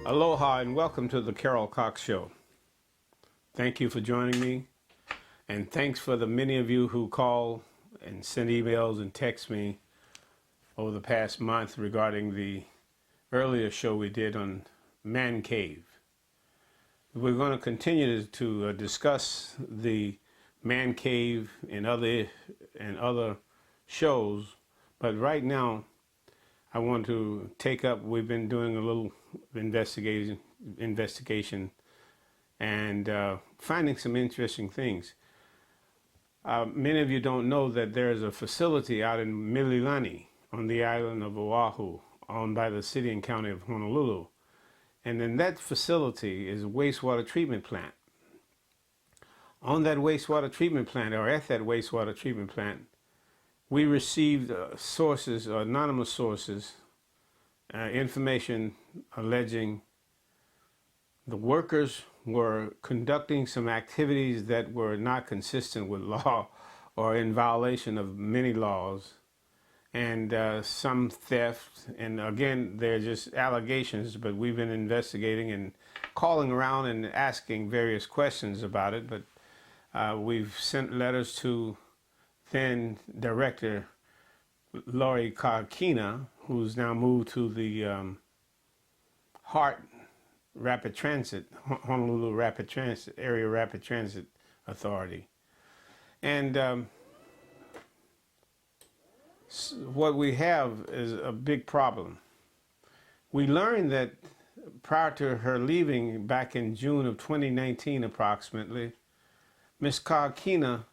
Aloha and welcome to the Carol Cox Show. Thank you for joining me, and thanks for the many of you who call and send emails and text me over the past month regarding the earlier show we did on man cave. We're going to continue to discuss the man cave and other shows, but right now I want to take up, we've been doing a little investigation and finding some interesting things. Many of you don't know that there's a facility out in Mililani on the island of Oahu, owned by the city and county of Honolulu. And in that facility is a wastewater treatment plant. On that wastewater treatment plant, or at that wastewater treatment plant, we received sources, anonymous sources, information alleging the workers were conducting some activities that were not consistent with law or in violation of many laws, and some theft. And again, they're just allegations, but we've been investigating and calling around and asking various questions about it. But we've sent letters to then Director Lori Kahikina, who's now moved to the HART Rapid Transit, Honolulu Rapid Transit, Area Rapid Transit Authority. And what we have is a big problem. We learned that prior to her leaving back in June of 2019 approximately, Ms. Kahikina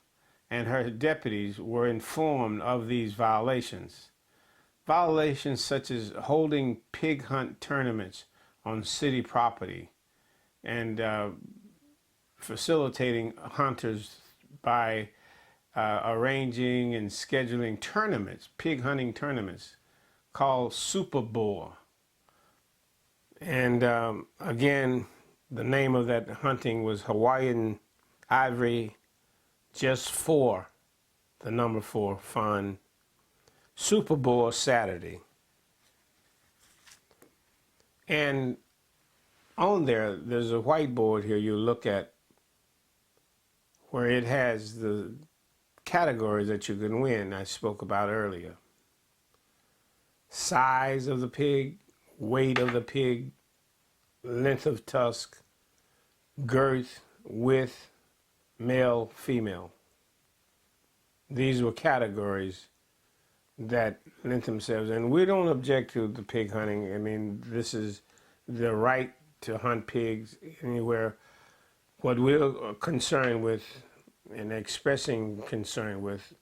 and her deputies were informed of these violations. Violations such as holding pig hunt tournaments on city property and facilitating hunters by arranging and scheduling tournaments, pig hunting tournaments called Super Bowl. And again, the name of that hunting was Hawaiian Ivory Just for the number 4 fun Super Bowl Saturday. And on there's a whiteboard here you look at where it has the categories that you can win I spoke about earlier. Size of the pig, weight of the pig, length of tusk, girth, width, male, female. These were categories that lent themselves, and we don't object to the pig hunting. I mean, this is the right to hunt pigs anywhere. What we're concerned with and expressing concern with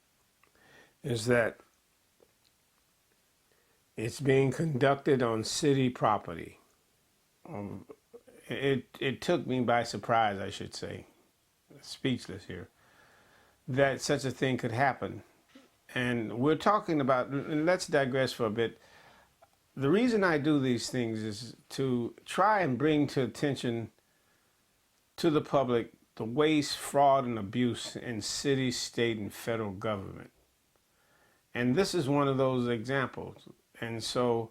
is that it's being conducted on city property. It took me by surprise, I should say, speechless here, that such a thing could happen. And we're talking about, and let's digress for a bit. The reason I do these things is to try and bring to attention to the public the waste, fraud, and abuse in city, state, and federal government. And this is one of those examples. And so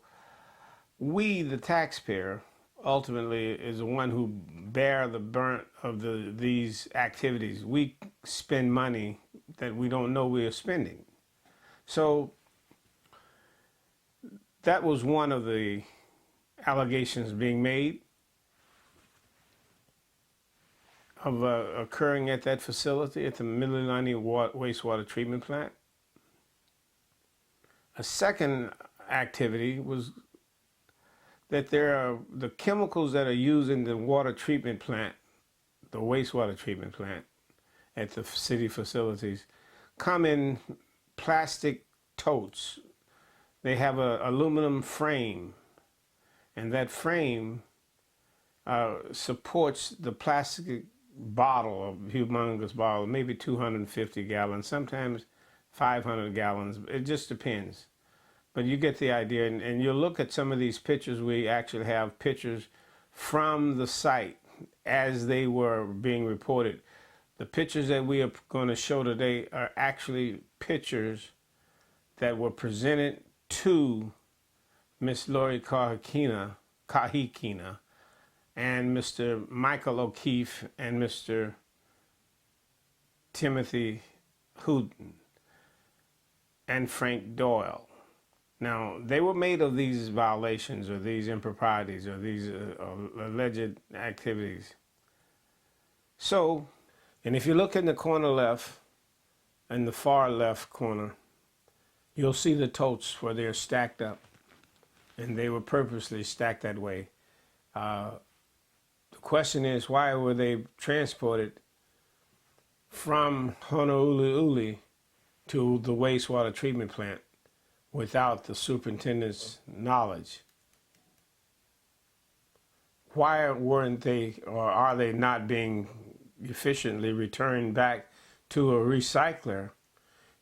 we, the taxpayer, ultimately is the one who bear the brunt of these activities. We spend money that we don't know we are spending. So that was one of the allegations being made of occurring at that facility, at the Mililani Wastewater Treatment Plant. A second activity was that there are the chemicals that are used in the water treatment plant, the wastewater treatment plant at the city facilities, come in plastic totes. They have an aluminum frame, and that frame supports the plastic bottle, a humongous bottle, maybe 250 gallons, sometimes 500 gallons. It just depends. But you get the idea, and you'll look at some of these pictures. We actually have pictures from the site as they were being reported. The pictures that we are going to show today are actually pictures that were presented to Miss Lori Kahikina and Mr. Michael O'Keefe and Mr. Timothy Houghton and Frank Doyle. Now, they were made of these violations or these improprieties or these alleged activities. So, and if you look in the corner left, in the far left corner, you'll see the totes where they're stacked up, and they were purposely stacked that way. The question is, why were they transported from Honolulu to the wastewater treatment plant without the superintendent's knowledge? Why weren't they, or are they not being efficiently returned back to a recycler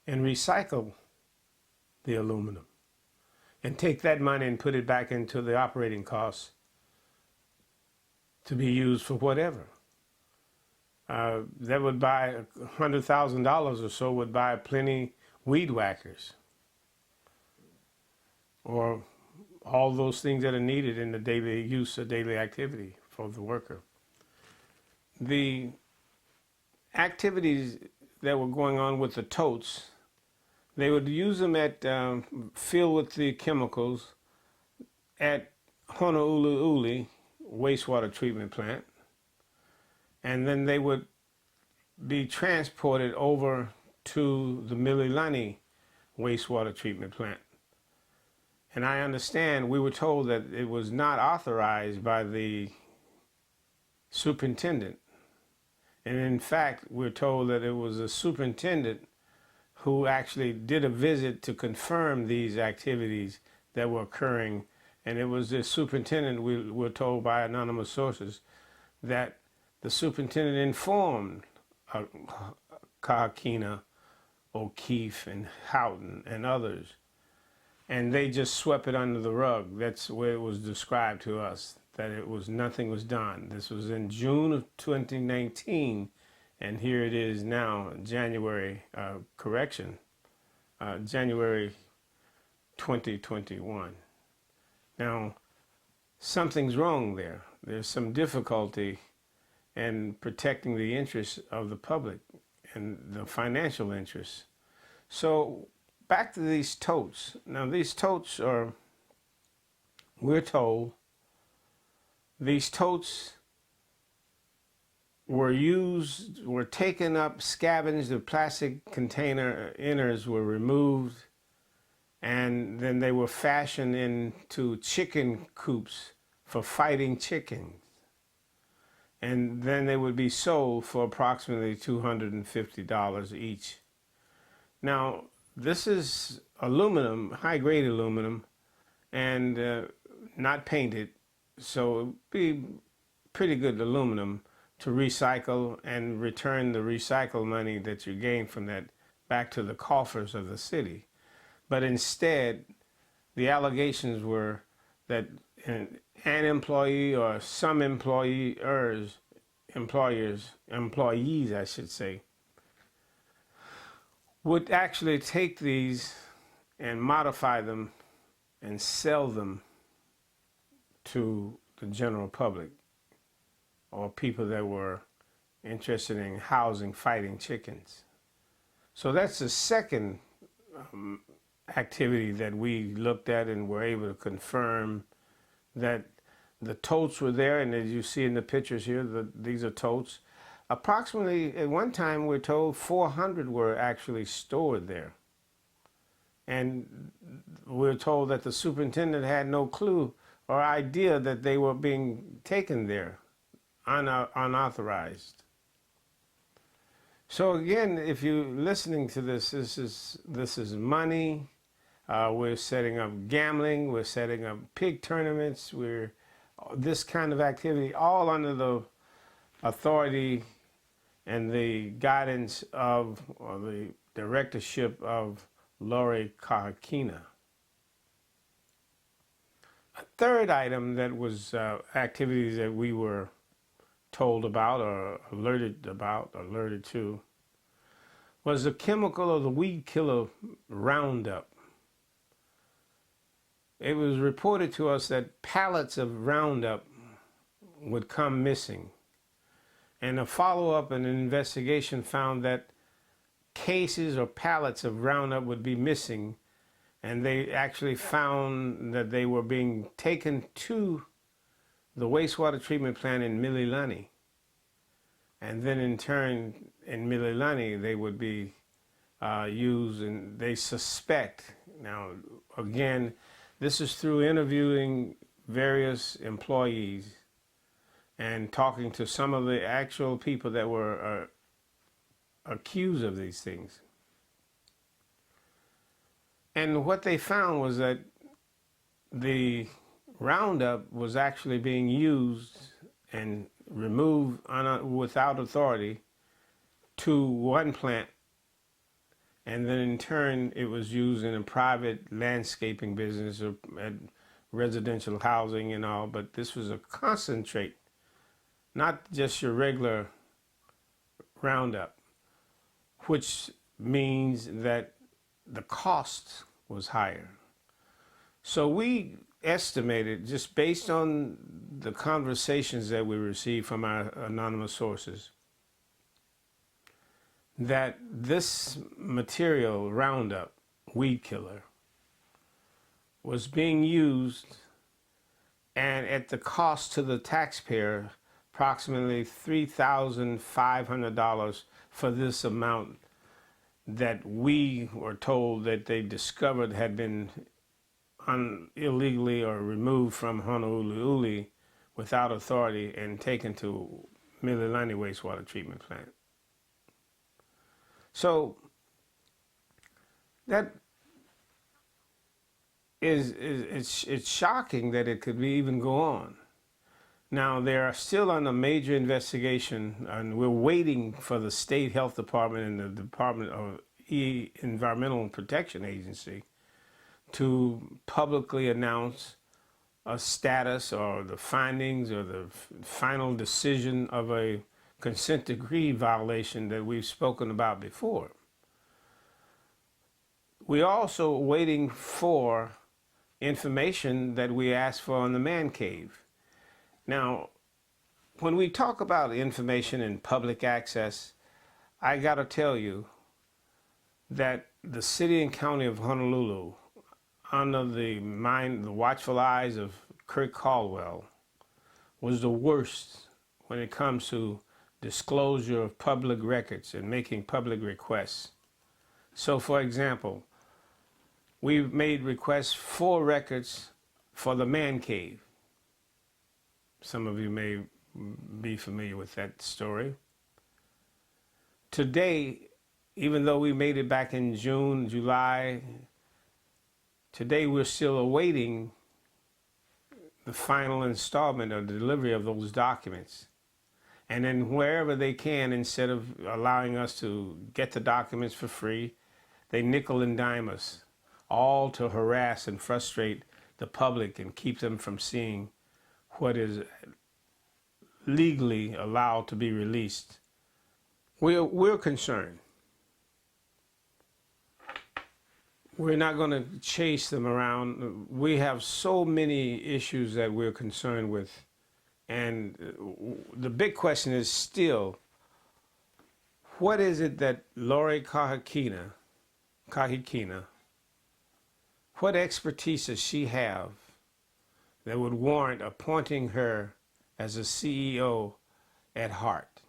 and recycle the aluminum and take that money and put it back into the operating costs to be used for whatever? That would buy $100,000 or so, would buy plenty weed whackers or all those things that are needed in the daily use or daily activity for the worker. The activities that were going on with the totes, they would use them at filled with the chemicals at Honolulu wastewater treatment plant, and then they would be transported over to the Mililani wastewater treatment plant. And I understand we were told that it was not authorized by the superintendent. And in fact, we're told that it was a superintendent who actually did a visit to confirm these activities that were occurring. And it was this superintendent, we were told by anonymous sources, that the superintendent informed Kahakina, O'Keefe, and Houghton, and others, and they just swept it under the rug. That's where it was described to us, that it was nothing was done. This was in June of 2019, and here it is now, January 2021. Now, something's wrong there. There's some difficulty in protecting the interests of the public and the financial interests. So back to these totes. Now these totes are, we're told, these totes were used, were taken up, scavenged, the plastic container inners were removed, and then they were fashioned into chicken coops for fighting chickens. And then they would be sold for approximately $250 each. Now, this is aluminum, high-grade aluminum, and not painted, so it would be pretty good aluminum to recycle and return the recycle money that you gain from that back to the coffers of the city. But instead, the allegations were that an employee or some employees, I should say, would actually take these and modify them and sell them to the general public or people that were interested in housing fighting chickens. So that's the second activity that we looked at and were able to confirm that the totes were there, and as you see in the pictures here, these are totes. Approximately, at one time, we're told 400 were actually stored there. And we're told that the superintendent had no clue or idea that they were being taken there, unauthorized. So again, if you're listening to this, this is money. We're setting up gambling. We're setting up pig tournaments. We're this kind of activity, all under the authority and the guidance of, or the directorship of, Lori Kahakina. A third item that was activities that we were told about or alerted to, was the chemical of the weed killer Roundup. It was reported to us that pallets of Roundup would come missing. And a follow-up and an investigation found that cases or pallets of Roundup would be missing, and they actually found that they were being taken to the wastewater treatment plant in Mililani. And then in turn, in Mililani, they would be used, and they suspect. Now, again, this is through interviewing various employees and talking to some of the actual people that were accused of these things. And what they found was that the Roundup was actually being used and removed without authority to one plant, and then in turn it was used in a private landscaping business or at residential housing and all. But this was a concentrate, not just your regular Roundup, which means that the cost was higher. So we estimated, just based on the conversations that we received from our anonymous sources, that this material, Roundup, weed killer, was being used, and at the cost to the taxpayer, approximately $3,500 for this amount that we were told that they discovered had been illegally or removed from Honolulu without authority and taken to Mililani wastewater treatment plant. So that it's shocking that it could even go on. Now, they are still on a major investigation, and we're waiting for the State Health Department and the Department of Environmental Protection Agency to publicly announce a status or the findings or the final decision of a consent decree violation that we've spoken about before. We're also waiting for information that we asked for on the man cave. Now, when we talk about information in public access, I got to tell you that the city and county of Honolulu, under the watchful eyes of Kirk Caldwell, was the worst when it comes to disclosure of public records and making public requests. So, for example, we've made requests for records for the man cave. Some of you may be familiar with that story. Today, even though we made it back in June, July, today we're still awaiting the final installment or delivery of those documents. And then wherever they can, instead of allowing us to get the documents for free, they nickel and dime us, all to harass and frustrate the public and keep them from seeing what is legally allowed to be released. We're concerned. We're not going to chase them around. We have so many issues that we're concerned with. And the big question is still, what is it that Lori Kahikina, what expertise does she have that would warrant appointing her as a CEO at heart,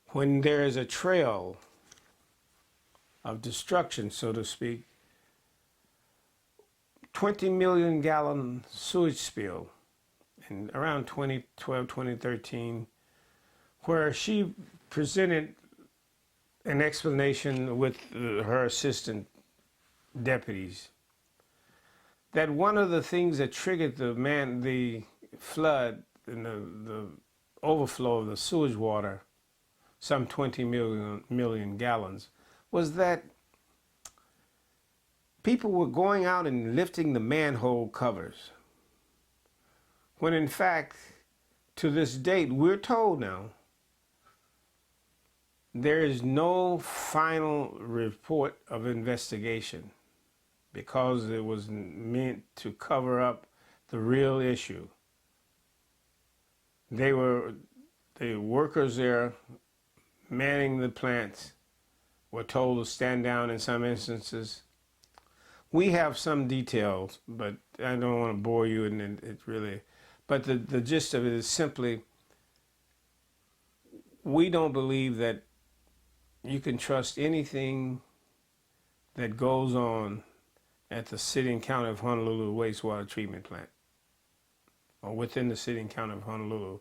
when there is a trail of destruction, so to speak, 20 million gallon sewage spill in around 2012, 2013, where she presented an explanation with her assistant deputies that one of the things that triggered the flood and the overflow of the sewage water, some 20 million gallons, was that people were going out and lifting the manhole covers, when in fact, to this date, we're told now, there is no final report of investigation, because it was meant to cover up the real issue. The workers there manning the plants were told to stand down in some instances. We have some details, but I don't want to bore you, and it really, but the gist of it is simply, we don't believe that you can trust anything that goes on at the City and County of Honolulu wastewater treatment plant, or within the City and County of Honolulu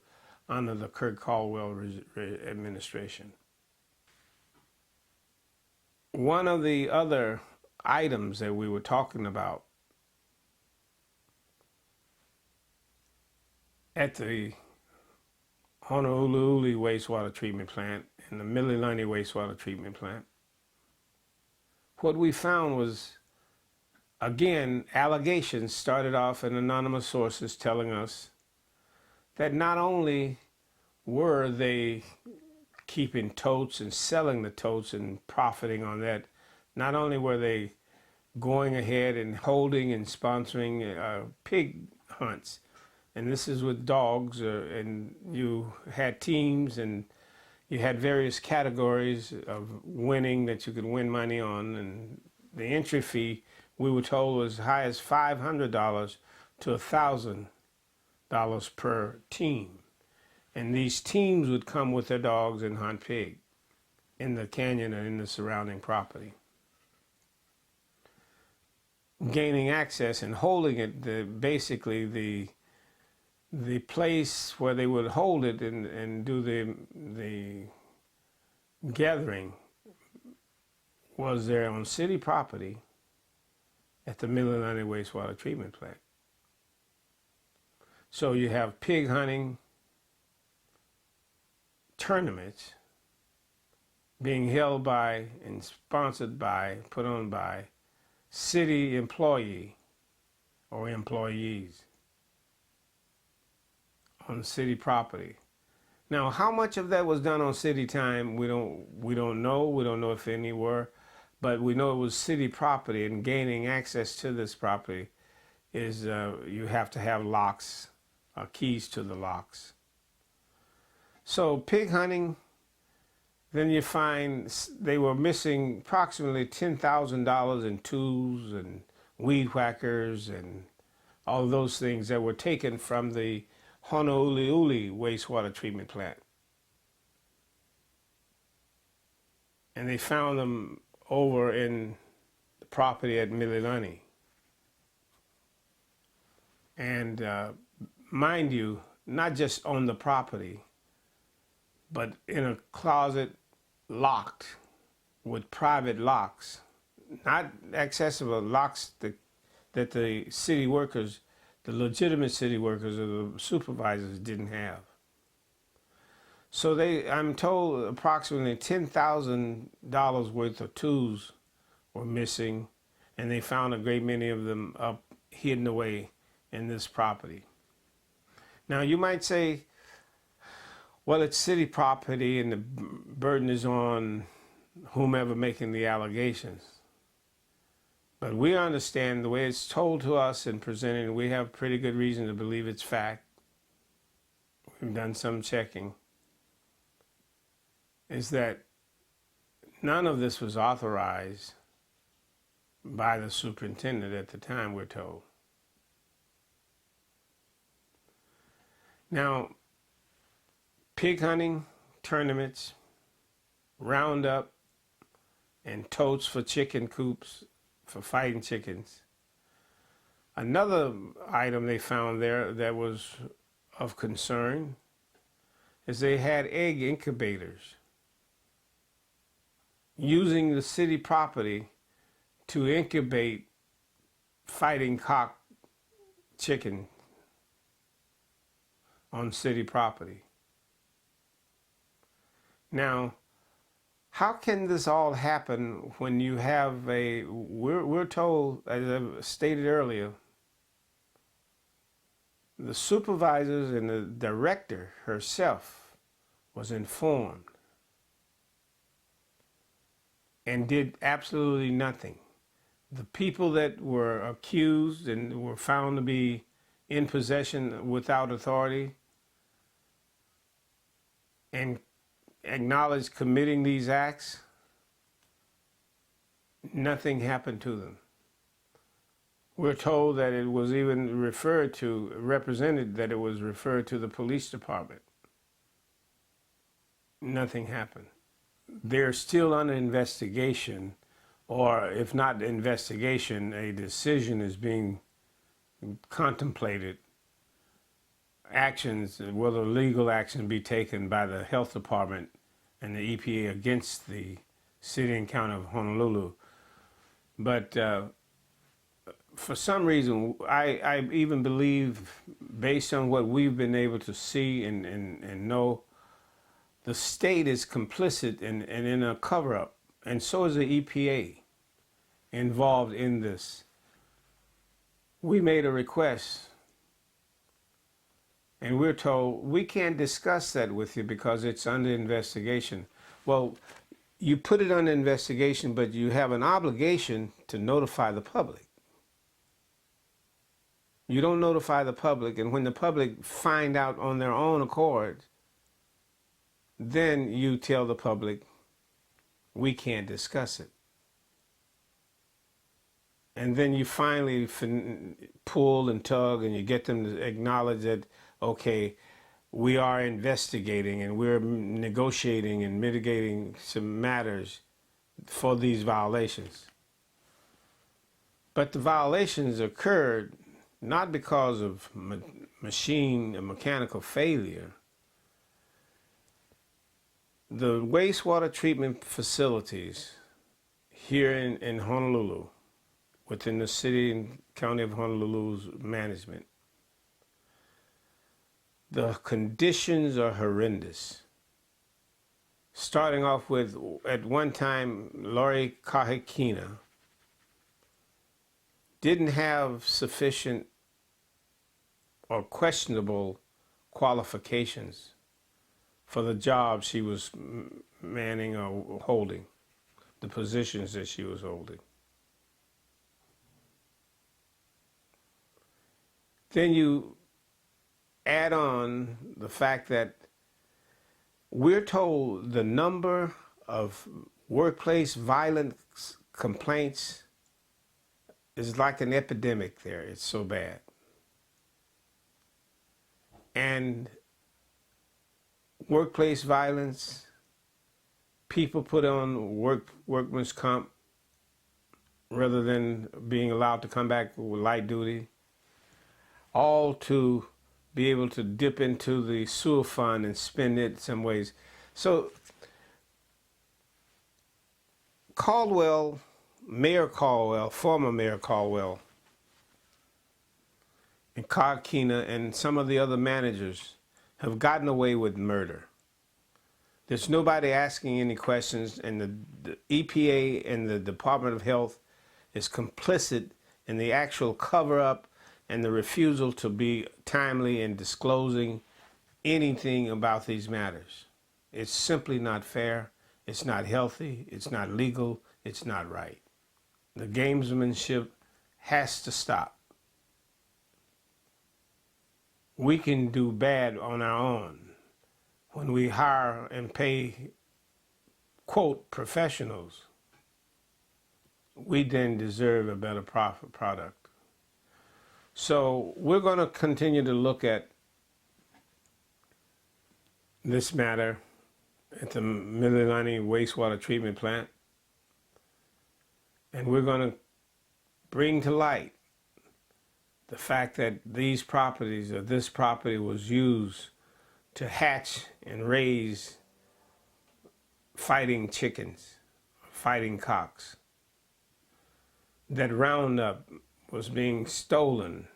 under the Kirk Caldwell administration. One of the other items that we were talking about at the Honolulu wastewater treatment plant and the Mililani wastewater treatment plant, what we found was, again, allegations started off in anonymous sources telling us that not only were they keeping totes and selling the totes and profiting on that, not only were they going ahead and holding and sponsoring pig hunts, and this is with dogs, and you had teams and you had various categories of winning that you could win money on, and the entry fee, we were told, was as high as $500 to $1,000 per team. And these teams would come with their dogs and hunt pig in the canyon and in the surrounding property. Gaining access and holding it, basically the place where they would hold it and do the gathering was there on city property at the Mililani wastewater treatment plant. So you have pig hunting tournaments being held by and sponsored by, put on by, city employee or employees on city property. Now, how much of that was done on city time, we don't know. We don't know if any were, but we know it was city property, and gaining access to this property is you have to have locks, keys to the locks. So pig hunting, then you find they were missing approximately $10,000 in tools and weed whackers and all those things that were taken from the Honolulu wastewater treatment plant. And they found them over in the property at Mililani. And mind you, not just on the property, but in a closet locked with private locks, not accessible locks that the city workers, the legitimate city workers or the supervisors didn't have. So I'm told approximately $10,000 worth of tools were missing, and they found a great many of them up hidden away in this property. Now you might say, well, it's city property and the burden is on whomever making the allegations. But we understand the way it's told to us and presented, we have pretty good reason to believe it's fact. We've done some checking. Is that none of this was authorized by the superintendent at the time, we're told. Now, pig hunting tournaments, roundup, and totes for chicken coops for fighting chickens. Another item they found there that was of concern is they had egg incubators using the city property to incubate fighting cock chicken on city property. Now, how can this all happen when you have we're told, as I stated earlier, the supervisors and the director herself was informed and did absolutely nothing. The people that were accused and were found to be in possession without authority and acknowledged committing these acts, nothing happened to them. We're told that it was even represented that it was referred to the police department. Nothing happened. They're still under investigation, or if not investigation, a decision is being contemplated. Actions, whether legal action be taken by the health department and the EPA against the city and county of Honolulu. But for some reason, I even believe, based on what we've been able to see and know, the state is complicit in a cover-up, and so is the EPA involved in this. We made a request, and we're told we can't discuss that with you because it's under investigation. Well, you put it under investigation, but you have an obligation to notify the public. You don't notify the public, and when the public find out on their own accord, then you tell the public, we can't discuss it. And then you finally pull and tug and you get them to acknowledge that, okay, we are investigating and we're negotiating and mitigating some matters for these violations. But the violations occurred not because of machine and mechanical failure. The wastewater treatment facilities here in Honolulu, within the city and county of Honolulu's management, the conditions are horrendous. Starting off with, at one time, Lori Kahikina didn't have sufficient or questionable qualifications for the job she was manning or holding, the positions that she was holding. Then you add on the fact that we're told the number of workplace violence complaints is like an epidemic there. It's so bad. And workplace violence, people put on workman's comp rather than being allowed to come back with light duty, all to be able to dip into the sewer fund and spend it some ways. So Caldwell, Mayor Caldwell, former Mayor Caldwell, and Kahikina and some of the other managers have gotten away with murder. There's nobody asking any questions, and the EPA and the Department of Health is complicit in the actual cover-up and the refusal to be timely in disclosing anything about these matters. It's simply not fair, it's not healthy, it's not legal, it's not right. The gamesmanship has to stop. We can do bad on our own when we hire and pay, quote, professionals. We then deserve a better product. So we're going to continue to look at this matter at the Mililani Wastewater Treatment Plant, and we're going to bring to light the fact that these properties, or this property, was used to hatch and raise fighting chickens, fighting cocks. That Roundup was being stolen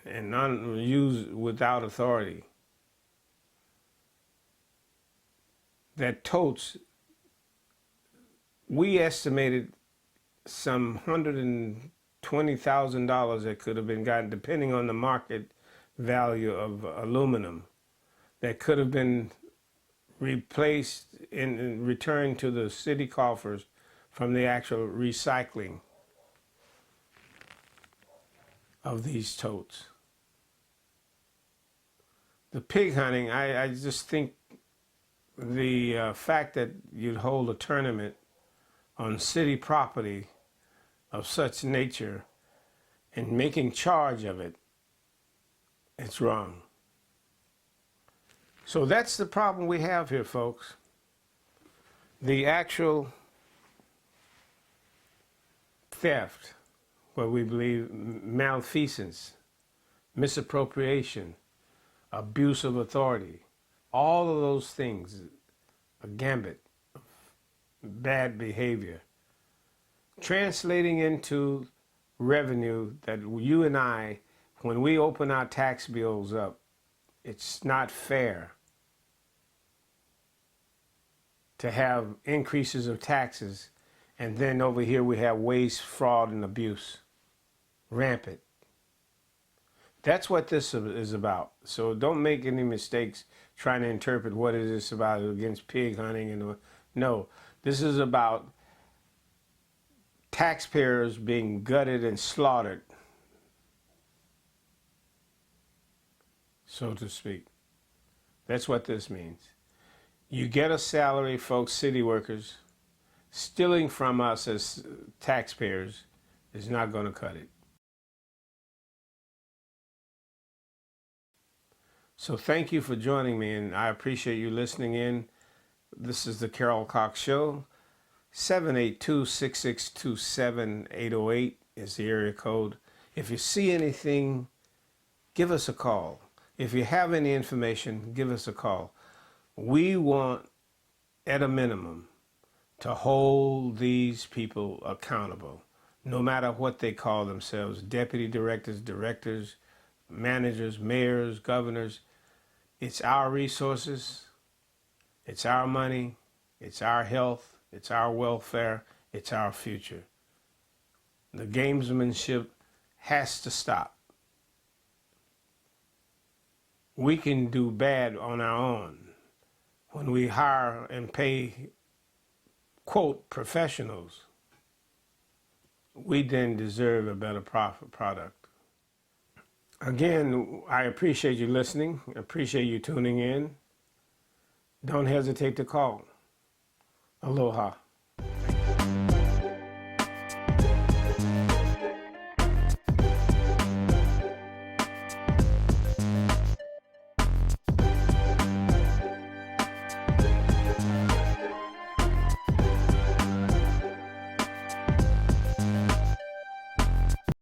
and used without authority. That totes, we estimated some $120,000 that could have been gotten, depending on the market value of aluminum, that could have been replaced and returned to the city coffers from the actual recycling of these totes. The pig hunting, I just think the fact that you'd hold a tournament on city property of such nature and making charge of it, it's wrong. So that's the problem we have here, folks. The actual theft, what we believe, malfeasance, misappropriation, abuse of authority, all of those things, a gambit of bad behavior, translating into revenue that you and I, when we open our tax bills up, it's not fair to have increases of taxes, and then over here we have waste, fraud, and abuse rampant. That's what this is about. So don't make any mistakes trying to interpret what it is about against pig hunting. And no, this is about taxpayers being gutted and slaughtered, so to speak. That's what this means. You get a salary, folks, city workers. Stealing from us as taxpayers is not going to cut it. So thank you for joining me, and I appreciate you listening in. This is the Carol Cox Show. 782-6627-808 is the area code. If you see anything, give us a call. If you have any information, give us a call. We want, at a minimum, to hold these people accountable, no matter what they call themselves, deputy directors, directors, managers, mayors, governors. It's our resources, it's our money, it's our health, it's our welfare, it's our future. The gamesmanship has to stop. We can do bad on our own when we hire and pay, quote, professionals. We then deserve a better product. Again, I appreciate you listening. I appreciate you tuning in. Don't hesitate to call. Aloha.